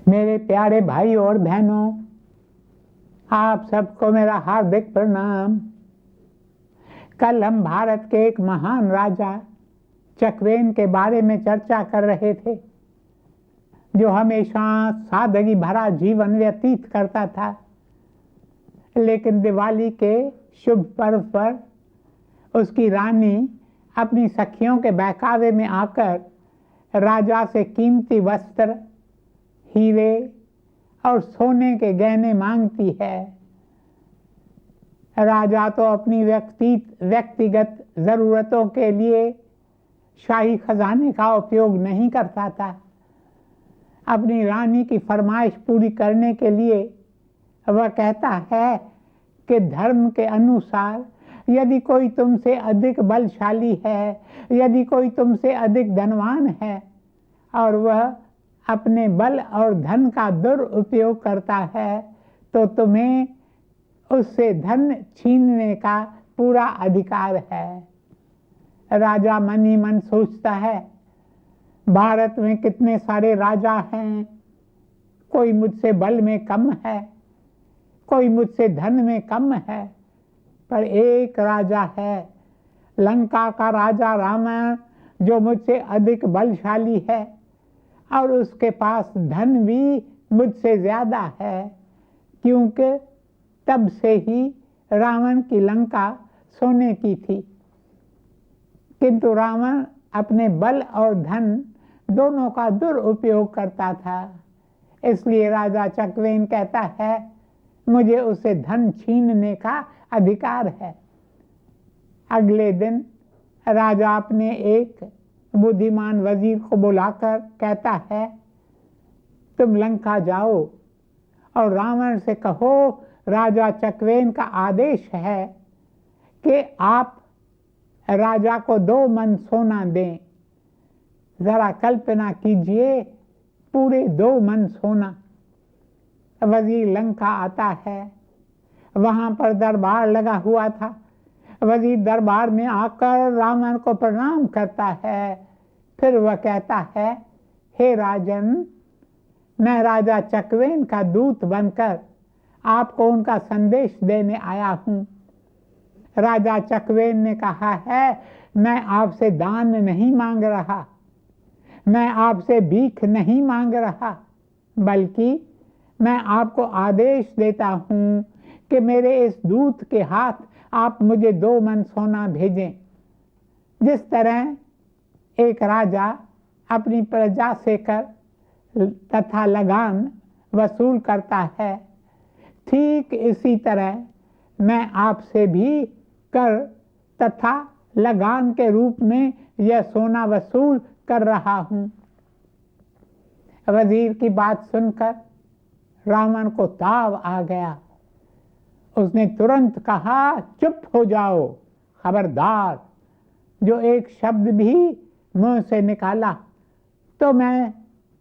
मेरे प्यारे भाई और बहनों, आप सबको मेरा हार्दिक प्रणाम। कल हम भारत के एक महान राजा चकवेन के बारे में चर्चा कर रहे थे, जो हमेशा सादगी भरा जीवन व्यतीत करता था, लेकिन दिवाली के शुभ पर्व पर उसकी रानी अपनी सखियों के बहकावे में आकर राजा से कीमती वस्त्र, हीरे और सोने के गहने मांगती है। राजा तो अपनी व्यक्तिगत जरूरतों के लिए शाही खजाने का उपयोग नहीं करता था। अपनी रानी की फरमाइश पूरी करने के लिए वह कहता है कि धर्म के अनुसार यदि कोई तुमसे अधिक बलशाली है, यदि कोई तुमसे अधिक धनवान है और वह अपने बल और धन का दुरुपयोग करता है, तो तुम्हें उससे धन छीनने का पूरा अधिकार है। राजा मन ही मन सोचता है, भारत में कितने सारे राजा हैं, कोई मुझसे बल में कम है, कोई मुझसे धन में कम है, पर एक राजा है, लंका का राजा रावण, जो मुझसे अधिक बलशाली है और उसके पास धन भी मुझसे ज्यादा है, क्योंकि तब से ही रावण की लंका सोने की थी। किंतु रावण अपने बल और धन दोनों का दुरुपयोग करता था। इसलिए राजा चकवेन कहता है, मुझे उसे धन छीनने का अधिकार है। अगले दिन राजा अपने एक बुद्धिमान वजीर को बुलाकर कहता है, तुम लंका जाओ और रावण से कहो, राजा चकवेन का आदेश है कि आप राजा को 2 मन सोना दें। जरा कल्पना कीजिए, पूरे 2 मन सोना। वजीर लंका आता है, वहां पर दरबार लगा हुआ था। वजीर दरबार में आकर रावण को प्रणाम करता है। फिर वह कहता है, हे राजन, मैं राजा चकवेन का दूत बनकर आपको उनका संदेश देने आया हूं। राजा चकवेन ने कहा है, मैं आपसे दान नहीं मांग रहा, मैं आपसे भीख नहीं मांग रहा, बल्कि मैं आपको आदेश देता हूं कि मेरे इस दूत के हाथ आप मुझे 2 मन सोना भेजें। जिस तरह एक राजा अपनी प्रजा से कर तथा लगान वसूल करता है, ठीक इसी तरह मैं आपसे भी कर तथा लगान के रूप में यह सोना वसूल कर रहा हूं। वजीर की बात सुनकर रावण को ताव आ गया। उसने तुरंत कहा, चुप हो जाओ, खबरदार, जो एक शब्द भी मुंह से निकाला तो मैं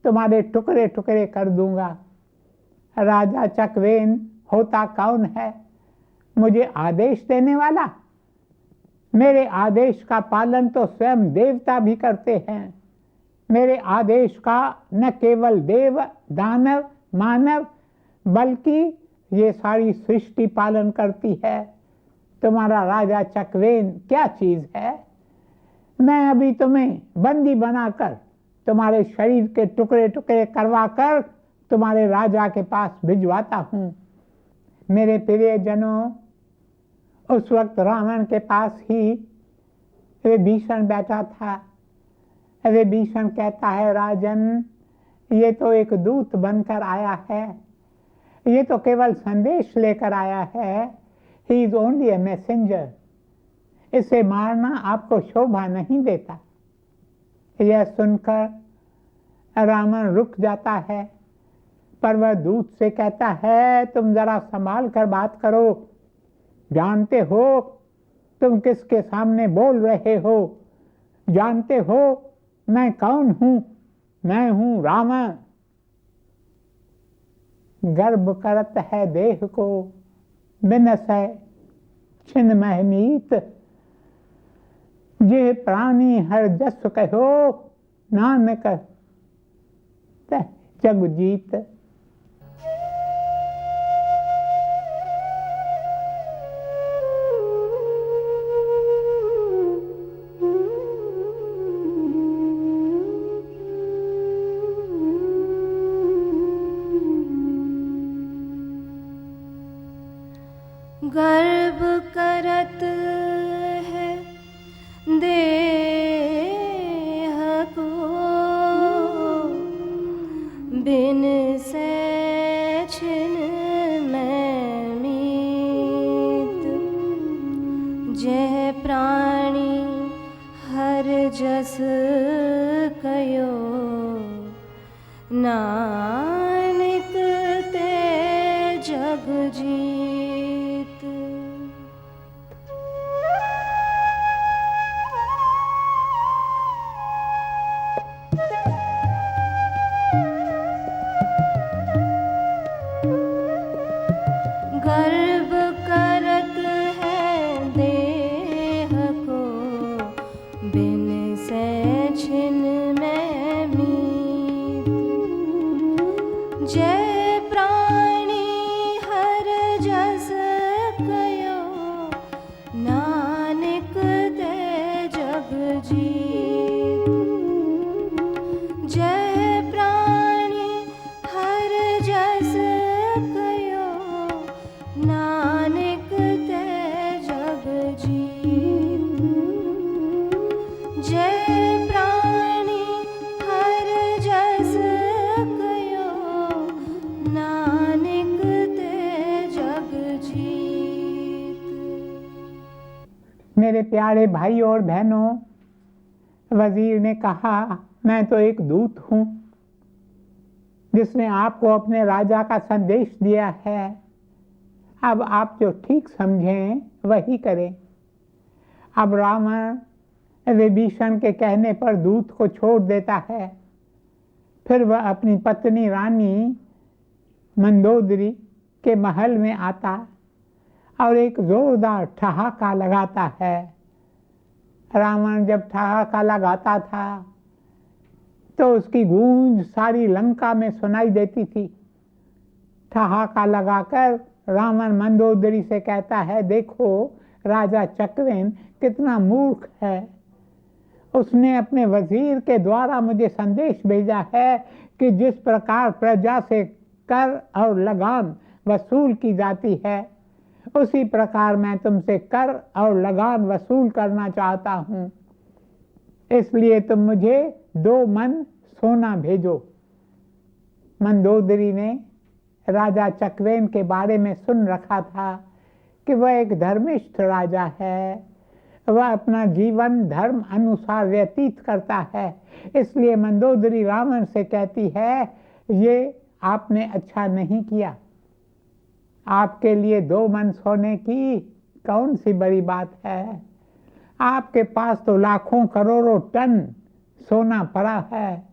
तुम्हारे टुकड़े टुकड़े कर दूंगा। राजा चकवेन होता कौन है, मुझे आदेश देने वाला? मेरे आदेश का पालन तो स्वयं देवता भी करते हैं। मेरे आदेश का न केवल देव, दानव, मानव, बल्कि ये सारी सृष्टि पालन करती है। तुम्हारा राजा चकवेन क्या चीज है? मैं अभी तुम्हें बंदी बनाकर तुम्हारे शरीर के टुकड़े टुकड़े करवाकर तुम्हारे राजा के पास भिजवाता हूं। मेरे प्रियजनों, उस वक्त रावण के पास ही विभीषण बैठा था। विभीषण कहता है, राजन, ये तो एक दूत बनकर आया है, ये तो केवल संदेश लेकर आया है। He is only A messenger. इसे मारना आपको शोभा नहीं देता। यह सुनकर रावण रुक जाता है, पर वह दूत से कहता है, तुम जरा संभाल कर बात करो। जानते हो तुम किसके सामने बोल रहे हो? जानते हो मैं कौन हूं? मैं हूं रावण। गर्भ करत है देह को, बिनसै छिन्मय मीत। जे प्राणी हर जस कहो, नानक जगजीत। गर्भ करत है देह को बिन से छिन में मीत, जह प्राणी हर जस कयो नानक ते जग जीत। गर्भ करत है देह को बिन से छिन में मीत, जय प्राणी हर जस कयो नानक ते जग जीत। जय प्राणी हर जस कयो नानक ते जग जीत। जय प्राणी हर जस कयो नानक ते जग जीत। मेरे प्यारे भाई और बहनों, वजीर ने कहा, मैं तो एक दूत हूं जिसने आपको अपने राजा का संदेश दिया है। अब आप जो ठीक समझें वही करें। अब रावण विभीषण के कहने पर दूत को छोड़ देता है। फिर वह अपनी पत्नी रानी मंदोदरी के महल में आता और एक जोरदार ठहाका लगाता है। रावण जब ठहाका लगाता था तो उसकी गूंज सारी लंका में सुनाई देती थी। ठहाका लगाकर रावण मंदोदरी से कहता है, देखो राजा चक्रवेन कितना मूर्ख है। उसने अपने वजीर के द्वारा मुझे संदेश भेजा है कि जिस प्रकार प्रजा से कर और लगान वसूल की जाती है, उसी प्रकार मैं तुमसे कर और लगान वसूल करना चाहता हूँ। इसलिए तुम मुझे 2 मन सोना भेजो। मंदोदरी ने राजा चक्रवेन के बारे में सुन रखा था कि वह एक धर्मिष्ठ राजा है। वह अपना जीवन धर्म अनुसार व्यतीत करता है। इसलिए मंदोदरी रावण से कहती है, ये आपने अच्छा नहीं किया। आपके लिए 2 मन सोने की कौन सी बड़ी बात है। आपके पास तो लाखों करोड़ों टन सोना पड़ा है।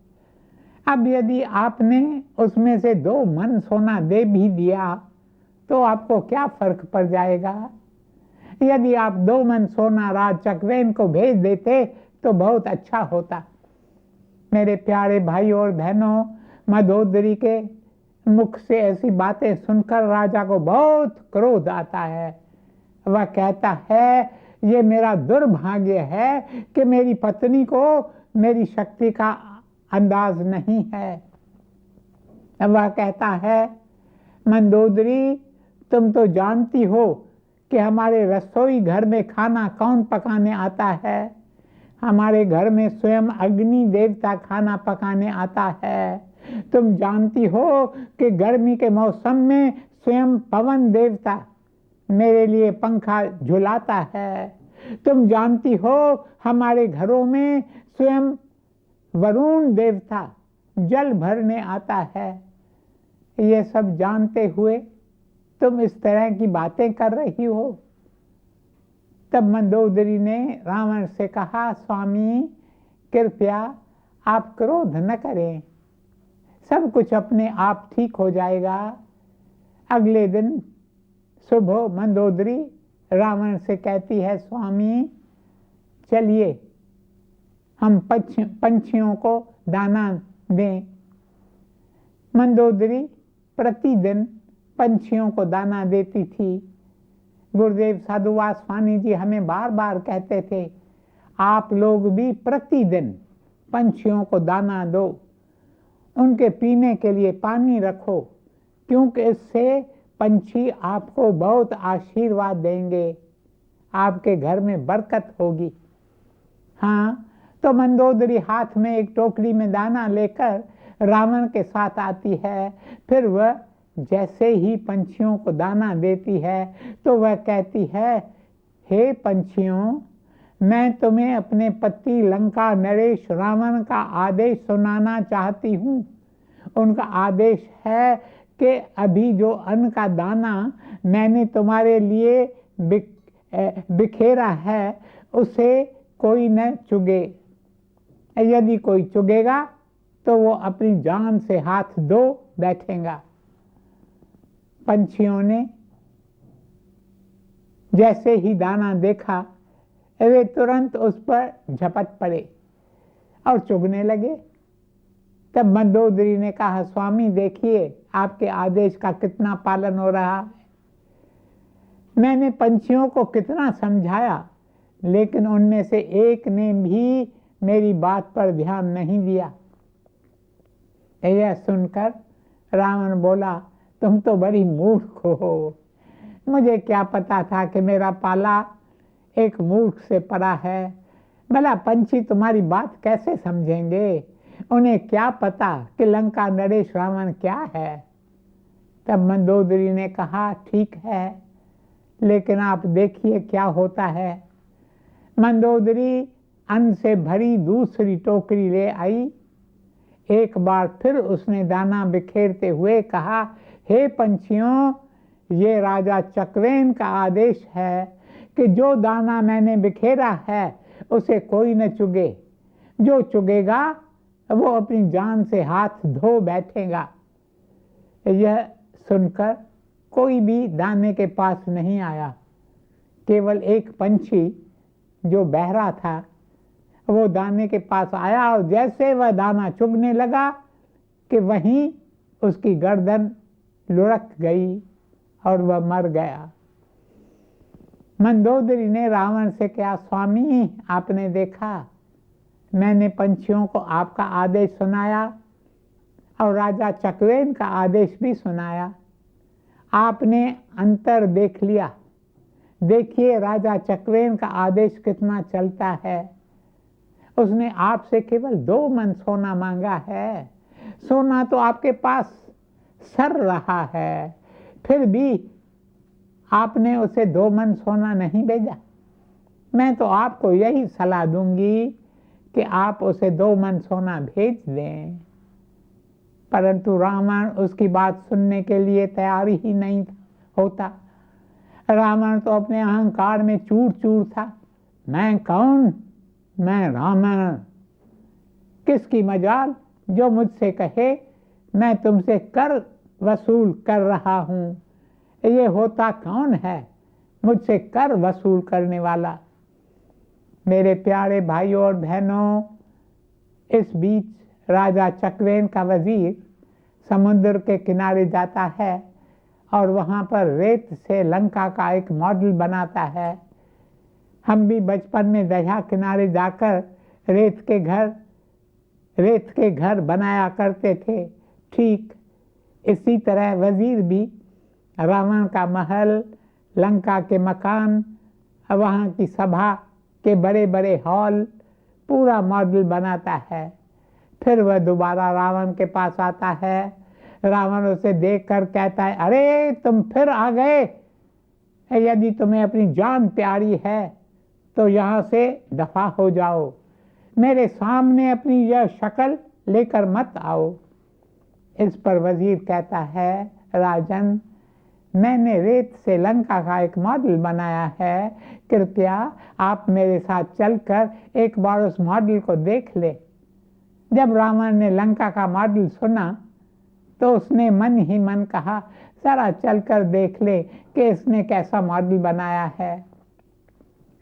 अब यदि आपने उसमें से 2 मन सोना दे भी दिया तो आपको क्या फर्क पड़ जाएगा। यदि आप 2 मन सोना राज चक्रवेन को भेज देते तो बहुत अच्छा होता। मेरे प्यारे भाई और बहनों, मंदोदरी के मुख से ऐसी बातें सुनकर राजा को बहुत क्रोध आता है। वह कहता है, ये मेरा दुर्भाग्य है कि मेरी पत्नी को मेरी शक्ति का अंदाज नहीं है। वह कहता है, मंदोदरी तुम तो जानती हो कि हमारे रसोई घर में खाना कौन पकाने आता है। हमारे घर में स्वयं अग्नि देवता खाना पकाने आता है। तुम जानती हो कि गर्मी के मौसम में स्वयं पवन देवता मेरे लिए पंखा झुलाता है। तुम जानती हो हमारे घरों में स्वयं वरुण देवता जल भरने आता है। ये सब जानते हुए तुम इस तरह की बातें कर रही हो। तब मंदोदरी ने रावण से कहा, स्वामी कृपया आप क्रोध न करें, सब कुछ अपने आप ठीक हो जाएगा। अगले दिन सुबह मंदोदरी रावण से कहती है, स्वामी चलिए हम पंछियों को दाना दें। मंदोदरी प्रतिदिन पंछियों को दाना देती थी। गुरुदेव साधुवास स्वामी जी हमें बार बार कहते थे, आप लोग भी प्रतिदिन पंछियों को दाना दो, उनके पीने के लिए पानी रखो, क्योंकि इससे पंछी आपको बहुत आशीर्वाद देंगे, आपके घर में बरकत होगी। हाँ, तो मंदोदरी हाथ में एक टोकरी में दाना लेकर रावण के साथ आती है। फिर वह जैसे ही पंछियों को दाना देती है तो वह कहती है, हे पंछियों, मैं तुम्हें अपने पति लंका नरेश रावण का आदेश सुनाना चाहती हूँ। उनका आदेश है कि अभी जो अन्न का दाना मैंने तुम्हारे लिए बिखेरा है उसे कोई न चुगे। यदि कोई चुगेगा तो वो अपनी जान से हाथ धो बैठेगा। पंछियों ने जैसे ही दाना देखा वे तुरंत उस पर झपट पड़े और चुगने लगे। तब मंदोदरी ने कहा, स्वामी देखिए आपके आदेश का कितना पालन हो रहा है। मैंने पंछियों को कितना समझाया, लेकिन उनमें से एक ने भी मेरी बात पर ध्यान नहीं दिया। यह सुनकर रावण बोला, तुम तो बड़ी मूर्ख हो। मुझे क्या पता था कि मेरा पाला एक मूर्ख से पड़ा है। भला पंछी तुम्हारी बात कैसे समझेंगे? उन्हें क्या पता कि लंका नरेश रावण क्या है। तब मंदोदरी ने कहा, ठीक है, लेकिन आप देखिए क्या होता है। मंदोदरी अन्न से भरी दूसरी टोकरी ले आई। एक बार फिर उसने दाना बिखेरते हुए कहा, हे पंछियों, ये राजा चक्वेन का आदेश है कि जो दाना मैंने बिखेरा है उसे कोई न चुगे। जो चुगेगा वो अपनी जान से हाथ धो बैठेगा। यह सुनकर कोई भी दाने के पास नहीं आया। केवल एक पंछी जो बहरा था वो दाने के पास आया और जैसे वह दाना चुगने लगा कि वहीं उसकी गर्दन लुढ़क गई और वह मर गया। मंदोदरी ने रावण से कहा, स्वामी आपने देखा, मैंने पंछियों को आपका आदेश सुनाया और राजा चक्वेन का आदेश भी सुनाया। आपने अंतर देख लिया। देखिए राजा चक्वेन का आदेश कितना चलता है। उसने आपसे केवल 2 मन सोना मांगा है। सोना तो आपके पास सर रहा है, फिर भी आपने उसे 2 मन सोना नहीं भेजा। मैं तो आपको यही सलाह दूंगी कि आप उसे 2 मन सोना भेज दें। परंतु रावण उसकी बात सुनने के लिए तैयार ही नहीं होता। रावण तो अपने अहंकार में चूर चूर था। मैं कौन? मैं रावण। किसकी मजाल जो मुझसे कहे मैं तुमसे कर वसूल कर रहा हूं। ये होता कौन है मुझसे कर वसूल करने वाला? मेरे प्यारे भाइयों और बहनों, इस बीच राजा चक्वेन का वजीर समुद्र के किनारे जाता है और वहाँ पर रेत से लंका का एक मॉडल बनाता है। हम भी बचपन में दरिया किनारे जाकर रेत के घर बनाया करते थे। ठीक इसी तरह वजीर भी रावण का महल, लंका के मकान, वहाँ की सभा के बड़े बड़े हॉल पूरा मॉडल बनाता है। फिर वह दोबारा रावण के पास आता है। रावण उसे देखकर कहता है, अरे तुम फिर आ गए। यदि तुम्हें अपनी जान प्यारी है तो यहाँ से दफा हो जाओ। मेरे सामने अपनी यह शक्ल लेकर मत आओ। इस पर वजीर कहता है, राजन, मैंने रेत से लंका का एक मॉडल बनाया है। कृपया आप मेरे साथ चलकर एक बार उस मॉडल को देख ले। जब रावण ने लंका का मॉडल सुना तो उसने मन ही मन कहा, जरा चलकर देख ले कि इसने कैसा मॉडल बनाया है।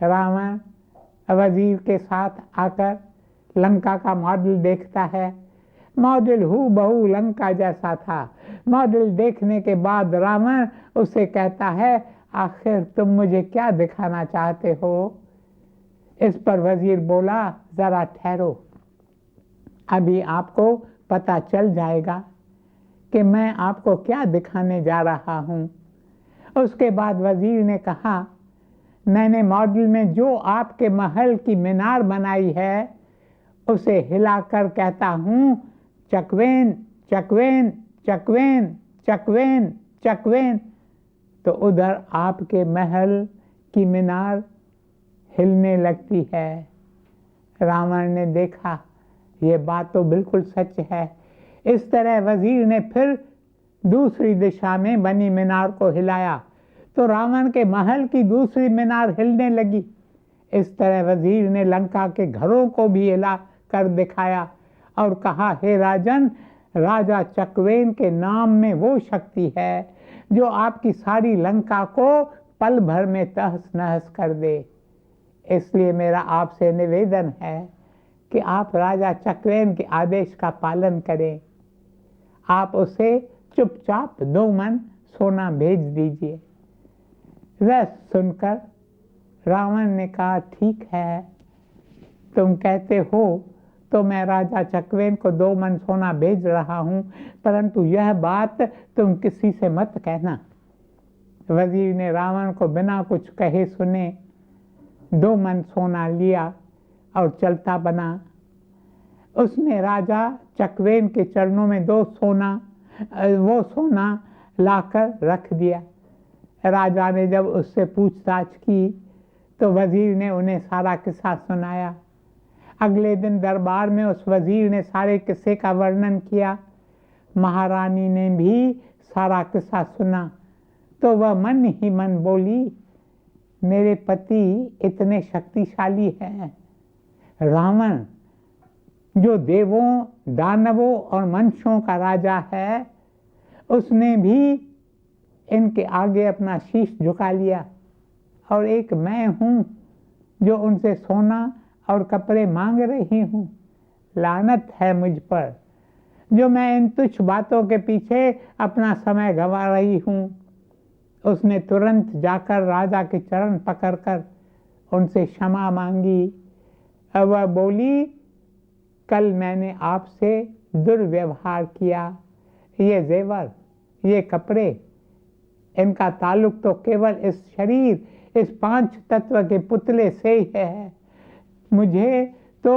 रावण वजीर के साथ आकर लंका का मॉडल देखता है। मॉडल हूबहू लंका जैसा था। मॉडल देखने के बाद रावण उसे कहता है, आखिर तुम मुझे क्या दिखाना चाहते हो? इस पर वजीर बोला, जरा ठहरो, अभी आपको पता चल जाएगा कि मैं आपको क्या दिखाने जा रहा हूँ। उसके बाद वजीर ने कहा, मैंने मॉडल में जो आपके महल की मीनार बनाई है उसे हिलाकर कहता हूँ, चकवेन चकवेन चकवेन चकवेन चकवेन, तो उधर आपके महल की मीनार हिलने लगती है। रावण ने देखा, ये बात तो बिल्कुल सच है। इस तरह वजीर ने फिर दूसरी दिशा में बनी मीनार को हिलाया तो रावण के महल की दूसरी मीनार हिलने लगी। इस तरह वजीर ने लंका के घरों को भी हिला कर दिखाया और कहा, हे राजन, राजा चकवेन के नाम में वो शक्ति है जो आपकी सारी लंका को पल भर में तहस नहस कर दे। इसलिए मेरा आपसे निवेदन है कि आप राजा चकवेन के आदेश का पालन करें। आप उसे चुपचाप 2 मन सोना भेज दीजिए। वह सुनकर रावण ने कहा, ठीक है, तुम कहते हो तो मैं राजा चकवेन को 2 मन सोना भेज रहा हूँ, परंतु यह बात तुम किसी से मत कहना। वजीर ने रावण को बिना कुछ कहे सुने 2 मन सोना लिया और चलता बना। उसने राजा चकवेन के चरणों में वो सोना लाकर रख दिया। राजा ने जब उससे पूछताछ की तो वजीर ने उन्हें सारा किस्सा सुनाया। अगले दिन दरबार में उस वजीर ने सारे किस्से का वर्णन किया। महारानी ने भी सारा किस्सा सुना तो वह मन ही मन बोली, मेरे पति इतने शक्तिशाली हैं। रावण जो देवों, दानवों और मनुष्यों का राजा है, उसने भी इनके आगे अपना शीश झुका लिया, और एक मैं हूँ जो उनसे सोना और कपड़े मांग रही हूँ। लानत है मुझ पर जो मैं इन तुच्छ बातों के पीछे अपना समय गंवा रही हूँ। उसने तुरंत जाकर राजा के चरण पकड़कर उनसे क्षमा मांगी। अब वह बोली, कल मैंने आपसे दुर्व्यवहार किया। ये जेवर, ये कपड़े, इनका ताल्लुक तो केवल इस शरीर, इस 5 तत्व के पुतले से ही है। मुझे तो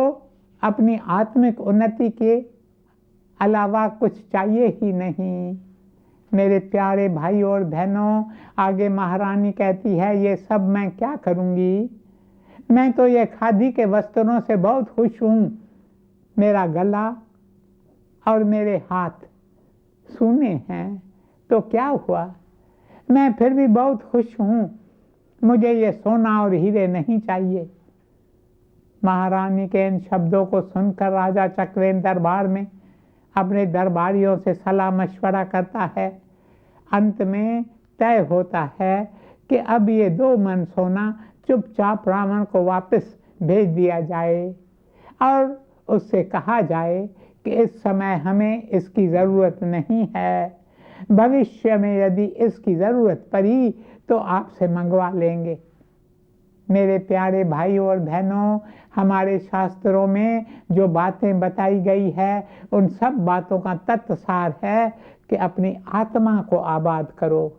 अपनी आत्मिक उन्नति के अलावा कुछ चाहिए ही नहीं। मेरे प्यारे भाई और बहनों, आगे महारानी कहती है, ये सब मैं क्या करूंगी? मैं तो ये खादी के वस्त्रों से बहुत खुश हूँ। मेरा गला और मेरे हाथ सूने हैं तो क्या हुआ, मैं फिर भी बहुत खुश हूँ। मुझे ये सोना और हीरे नहीं चाहिए। महारानी के इन शब्दों को सुनकर राजा चकवेन दरबार में अपने दरबारियों से सलाह मशवरा करता है। अंत में तय होता है कि अब ये 2 मन सोना चुपचाप रावण को वापस भेज दिया जाए और उससे कहा जाए कि इस समय हमें इसकी ज़रूरत नहीं है। भविष्य में यदि इसकी ज़रूरत पड़ी तो आपसे मंगवा लेंगे। मेरे प्यारे भाई और बहनों, हमारे शास्त्रों में जो बातें बताई गई है उन सब बातों का तत्सार है कि अपनी आत्मा को आबाद करो।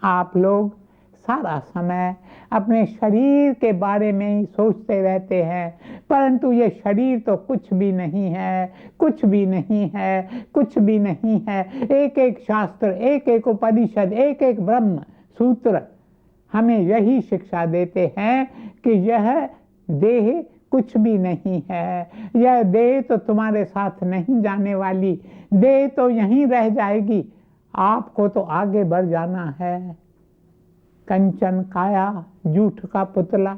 आप लोग सारा समय अपने शरीर के बारे में ही सोचते रहते हैं, परंतु ये शरीर तो कुछ भी नहीं है, कुछ भी नहीं है, कुछ भी नहीं है। एक एक शास्त्र, एक एक उपनिषद, एक एक ब्रह्म सूत्र हमें यही शिक्षा देते हैं कि यह देह कुछ भी नहीं है। यह देह तो तुम्हारे साथ नहीं जाने वाली, देह तो यहीं रह जाएगी। आपको तो आगे बढ़ जाना है। कंचन काया झूठ का पुतला,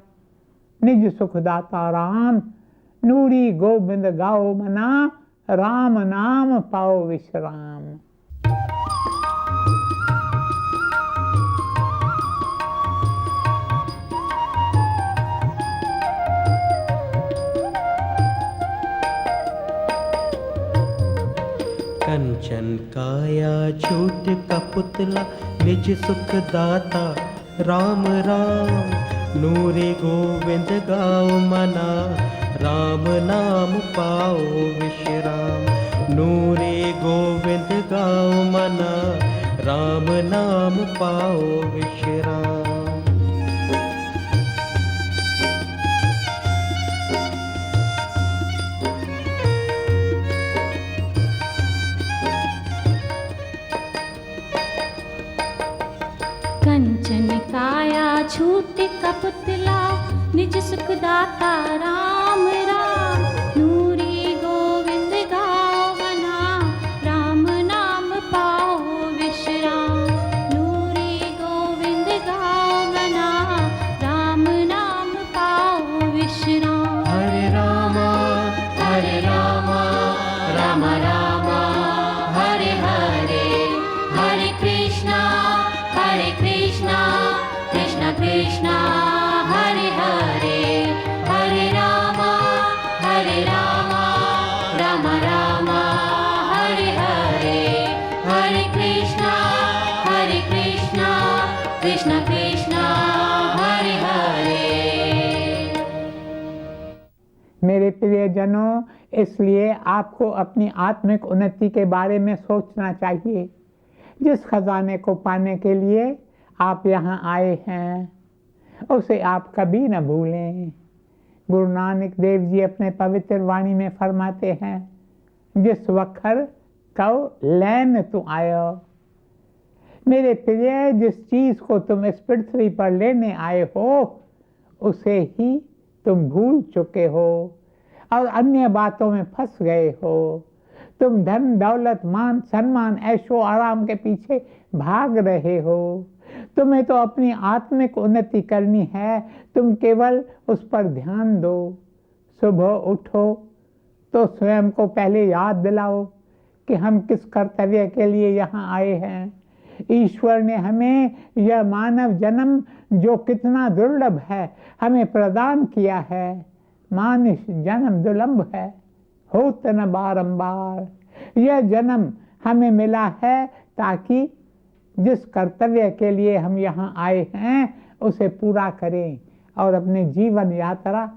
निज सुखदाता राम, नूरी गोविंद गाओ मना, राम नाम पाओ विश्राम। काया झूठ का पुतला निज सुख दाता राम राम। नूरे गोविंद गाओ मना राम नाम पाओ विश्राम। नूरे गोविंद गाओ मना राम नाम पाओ विश्राम। कंचन काया झूठ का पुतला निज सुख दाता राम राम। नूरी गोविंद गाओ मना राम नाम पाओ विश्राम। नूरी गोविंद गाओ मना राम नाम पाओ विश्राम। हरे रामा राम राम हरे हरे। हरे कृष्णा कृष्ण कृष्ण हरे हरे। हरे राम राम राम हरे हरे। हरे कृष्ण कृष्ण कृष्ण हरे हरे। मेरे प्रियजनों, इसलिए आपको अपनी आत्मिक उन्नति के बारे में सोचना चाहिए। जिस खजाने को पाने के लिए आप यहाँ आए हैं उसे आप कभी न भूलें। गुरु नानक देव जी अपने पवित्र वाणी में फरमाते हैं, जिस वखर कव लैन तू आयो। मेरे प्रिय, जिस चीज को तुम इस पृथ्वी पर लेने आए हो उसे ही तुम भूल चुके हो और अन्य बातों में फंस गए हो। तुम धन दौलत मान सम्मान ऐशो आराम के पीछे भाग रहे हो। तुम्हें तो अपनी आत्मिक उन्नति करनी है, तुम केवल उस पर ध्यान दो। सुबह उठो तो स्वयं को पहले याद दिलाओ कि हम किस कर्तव्य के लिए यहाँ आए हैं। ईश्वर ने हमें यह मानव जन्म, जो कितना दुर्लभ है, हमें प्रदान किया है। मानुष जन्म दुर्लभ है, होत न बारंबार। यह जन्म हमें मिला है ताकि जिस कर्तव्य के लिए हम यहाँ आए हैं उसे पूरा करें और अपनी जीवन यात्रा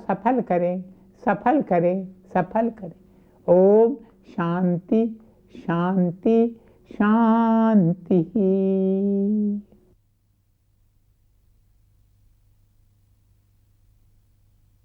सफल करें। ओम शांति शांति शांति।